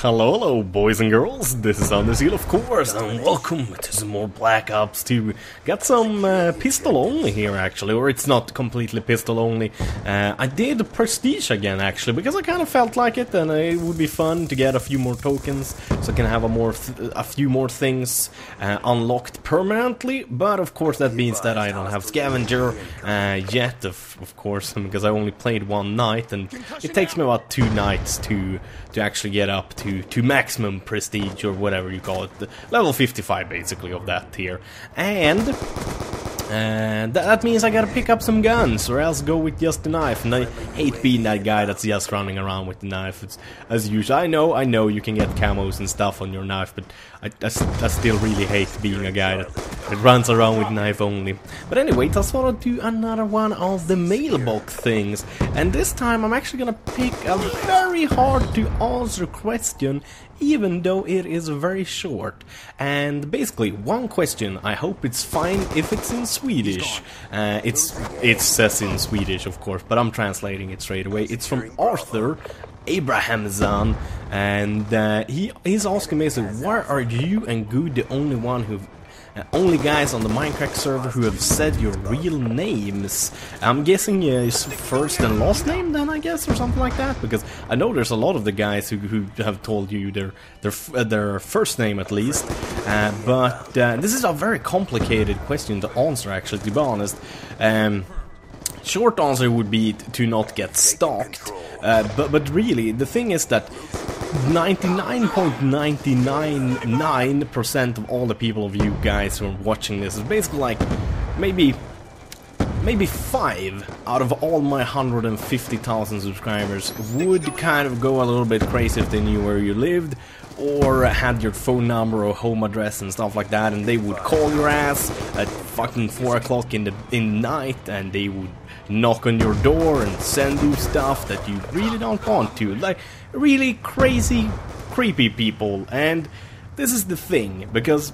Hello, boys and girls, this is Underseal, of course, and welcome to some more Black Ops 2. Got some pistol only here, actually, or it's not completely pistol only. I did Prestige again, actually, because I kind of felt like it, and it would be fun to get a few more tokens, so I can have a few more things unlocked permanently, but of course that means that I don't have Scavenger yet, of course, because I only played one night, and it takes me about 2 nights to actually get up to maximum prestige, or whatever you call it, level 55 basically of that tier. And that means I gotta pick up some guns, or else go with just the knife, and I hate being that guy that's just running around with the knife. It's, as usual, I know you can get camos and stuff on your knife, but I still really hate being a guy that runs around with knife only. But anyway, I thought I'd do another one of the mailbox things, and this time I'm actually gonna pick a very hard to answer question, even though it is very short. And basically, one question, I hope it's fine if it's in Swedish. It says in Swedish, of course, but I'm translating it straight away. It's from Arthur Abrahamson, and he's asking me, so why are you and Good the only guys on the Minecraft server who have said your real names? I'm guessing his first and last name then, I guess, or something like that, because I know there's a lot of the guys who have told you their first name at least, but this is a very complicated question to answer, actually, to be honest. Short answer would be to not get stalked, but really, the thing is that 99.999% of all the people of you guys who are watching this is basically like maybe 5 out of all my 150,000 subscribers would kind of go a little bit crazy if they knew where you lived, or had your phone number or home address and stuff like that, and they would call your ass at fucking 4 o'clock in the night, and they would knock on your door and send you stuff that you really don't want to, like really crazy, creepy people. And this is the thing, because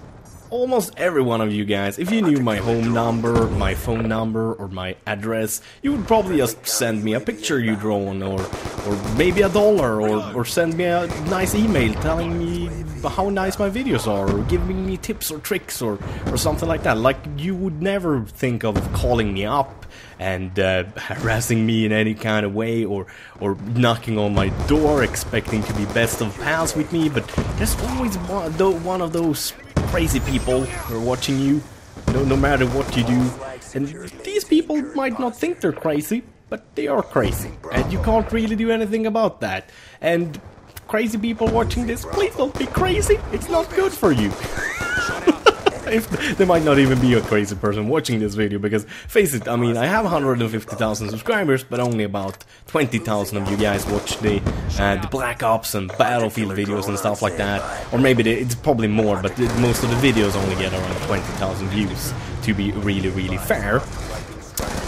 almost every one of you guys, if you knew my home number, my phone number, or my address, you would probably just send me a picture you drawn, or maybe $1, or send me a nice email telling me how nice my videos are, or giving me tips or tricks, or something like that. Like, you would never think of calling me up and harassing me in any kind of way, or knocking on my door expecting to be best of pals with me, but there's always one of those crazy people who are watching you, no matter what you do. And these people might not think they're crazy, but they are crazy, and you can't really do anything about that. And crazy people watching this, please don't be crazy, it's not good for you. There might not even be a crazy person watching this video, because, face it, I mean, I have 150,000 subscribers, but only about 20,000 of you guys watch the Black Ops and Battlefield videos and stuff like that. Or maybe it's probably more, but most of the videos only get around 20,000 views, to be really fair.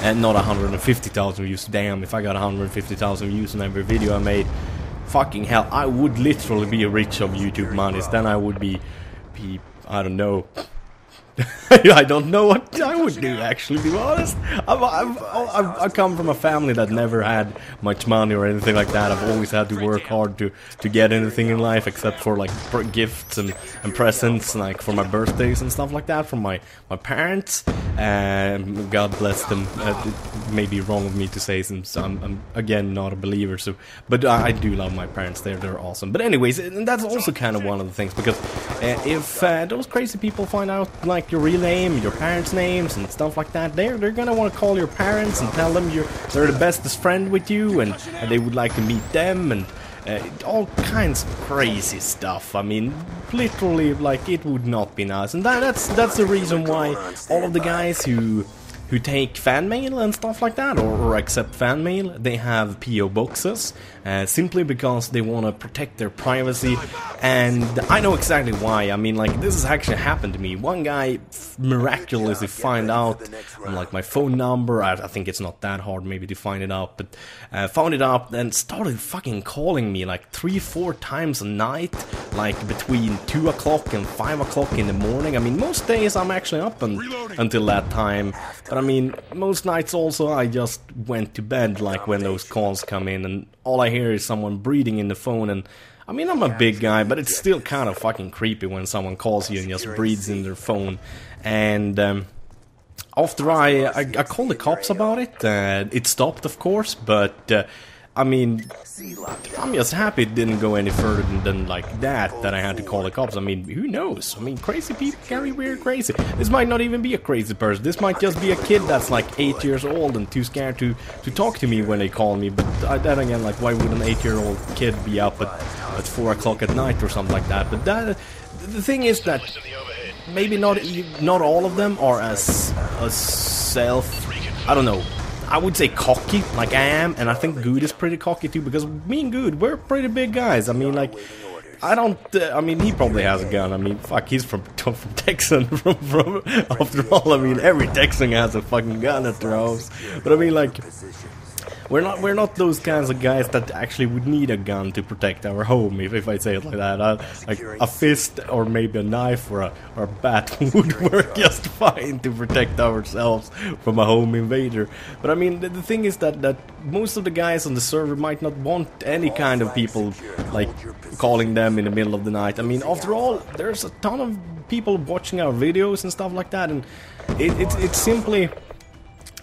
And not 150,000 views. Damn, if I got 150,000 views on every video I made, fucking hell, I would literally be rich of YouTube monies. Then I would be I don't know. I don't know what I would do, actually, to be honest. I come from a family that never had much money or anything like that. I've always had to work hard to get anything in life, except for like gifts and presents, like for my birthdays and stuff like that from my parents. God bless them. It may be wrong of me to say, since I'm again not a believer. So, but I do love my parents. They're awesome. But anyways, and that's also kind of one of the things, because if those crazy people find out like your real name, your parents' names and stuff like that, they're gonna want to call your parents and tell them they're the bestest friend with you, and they would like to meet them, and all kinds of crazy stuff. I mean, literally, like, it would not be nice. And that's the reason why all of the guys who take fan mail and stuff like that, or accept fan mail, they have PO boxes, simply because they want to protect their privacy. And I know exactly why. I mean, like, this has actually happened to me. One guy miraculously found out like my phone number. I think it's not that hard maybe to find it out, but found it out and started fucking calling me like 3-4 times a night, like between 2 o'clock and 5 o'clock in the morning. I mean, most days I'm actually up until that time, but I mean, most nights also I just went to bed like when those calls come in, and all I hear is someone breathing in the phone, and I mean, I'm a big guy, but it's still kind of fucking creepy when someone calls you and just breathes in their phone. And after I called the cops about it, it stopped, of course, but I mean, I'm just happy it didn't go any further than like that I had to call the cops. I mean, who knows? I mean, crazy people can be weird crazy. This might not even be a crazy person. This might just be a kid that's like 8 years old and too scared to talk to me when they call me. But then again, like, why would an 8-year-old kid be up at 4 o'clock at night or something like that? But the thing is that maybe not all of them are as I don't know, I would say cocky, like I am, and I think Good is pretty cocky too, because me and Good, we're pretty big guys. I mean, like, I don't, I mean, he probably has a gun. I mean, fuck, he's from Texan, from after all, I mean, every Texan has a fucking gun at their house. But I mean, like, we're not those kinds of guys that actually would need a gun to protect our home, if I say it like that. Like a fist or maybe a knife or a bat would work just fine to protect ourselves from a home invader. But I mean, the thing is that most of the guys on the server might not want any kind of people like calling them in the middle of the night. I mean, after all, there's a ton of people watching our videos and stuff like that, and it's simply...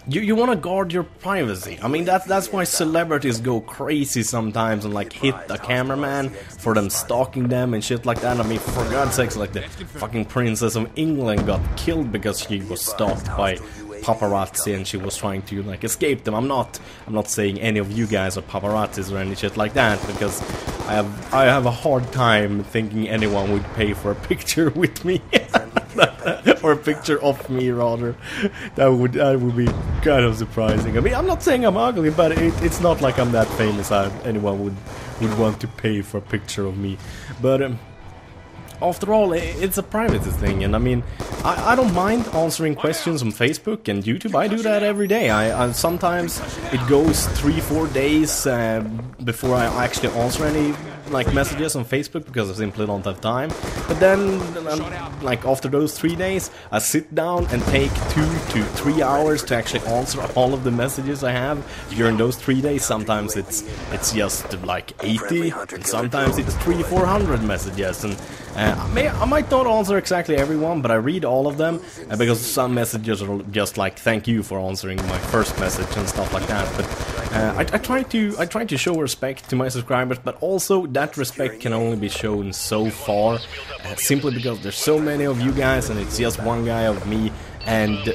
You want to guard your privacy. I mean, that's why celebrities go crazy sometimes and like hit a cameraman for them stalking them and shit like that. I mean, for God's sakes, like the fucking Princess of England got killed because she was stalked by paparazzi and she was trying to like escape them. I'm not saying any of you guys are paparazzis or any shit like that, because I have a hard time thinking anyone would pay for a picture with me. Or a picture of me, rather. That would be kind of surprising. I mean, I'm not saying I'm ugly, but it's not like I'm that famous anyone would want to pay for a picture of me. But after all, it's a privacy thing, and I mean, I don't mind answering questions on Facebook and YouTube. I do that every day. I sometimes it goes 3-4 days before I actually answer any like messages on Facebook, because I simply don't have time. But then, like after those 3 days, I sit down and take 2 to 3 hours to actually answer all of the messages I have during those 3 days. Sometimes it's just like 80, and sometimes it's 300-400 messages, and I might not answer exactly everyone, but I read all of them, because some messages are just like thank you for answering my first message and stuff like that. But I try to show respect to my subscribers, but also that respect can only be shown so far, simply because there's so many of you guys and it's just one guy of me, and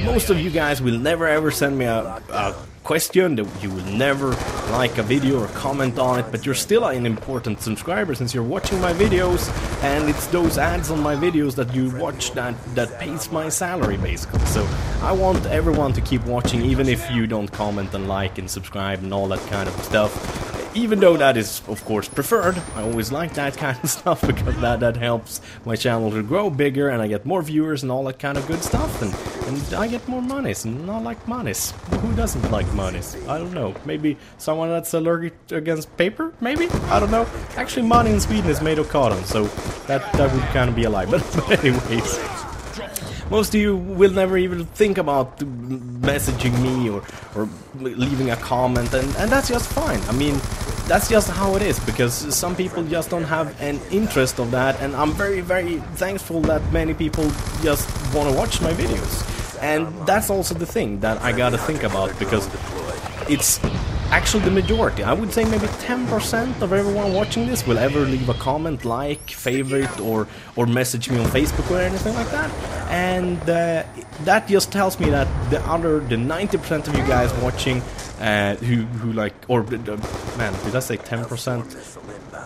most of you guys will never ever send me a question, that you will never like a video or comment on it, but you're still an important subscriber since you're watching my videos, and it's those ads on my videos that you watch that pays my salary, basically. So I want everyone to keep watching, even if you don't comment and like and subscribe and all that kind of stuff. Even though that is, of course, preferred. I always like that kind of stuff, because that helps my channel to grow bigger, and I get more viewers and all that kind of good stuff, and I get more monies, and I like monies. Who doesn't like monies? I don't know. Maybe someone that's allergic against paper? Maybe? I don't know. Actually, money in Sweden is made of cotton, so that would kind of be a lie. But anyways, most of you will never even think about messaging me or leaving a comment, and that's just fine. I mean, that's just how it is, because some people just don't have an interest of that, and I'm very, very thankful that many people just want to watch my videos. And that's also the thing that I gotta think about, because it's actually the majority. I would say maybe 10% of everyone watching this will ever leave a comment, like, favorite, or message me on Facebook or anything like that. And that just tells me that the 90% of you guys watching who like, or man, did I say 10%?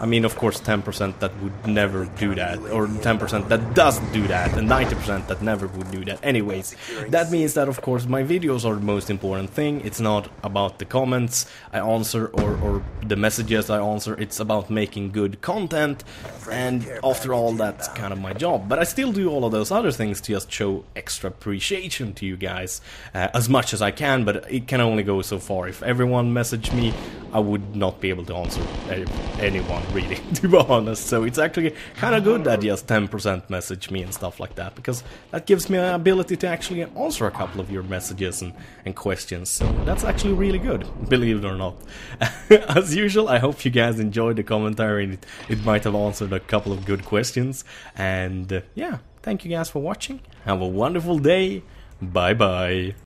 I mean, of course, 10% that would never do that, or 10% that does do that, and 90% that never would do that. Anyways, that means that, of course, my videos are the most important thing. It's not about the comments I answer or the messages I answer. It's about making good content, and after all, that's kind of my job. But I still do all of those other things to just show extra appreciation to you guys, as much as I can, but it can only go so far. If everyone messaged me, I would not be able to answer anyone really, to be honest. So it's actually kind of good that just 10% message me and stuff like that, because that gives me an ability to actually answer a couple of your messages and questions. So that's actually really good, believe it or not. As usual, I hope you guys enjoyed the commentary, and it might have answered a couple of good questions. And yeah, thank you guys for watching. Have a wonderful day. Bye bye.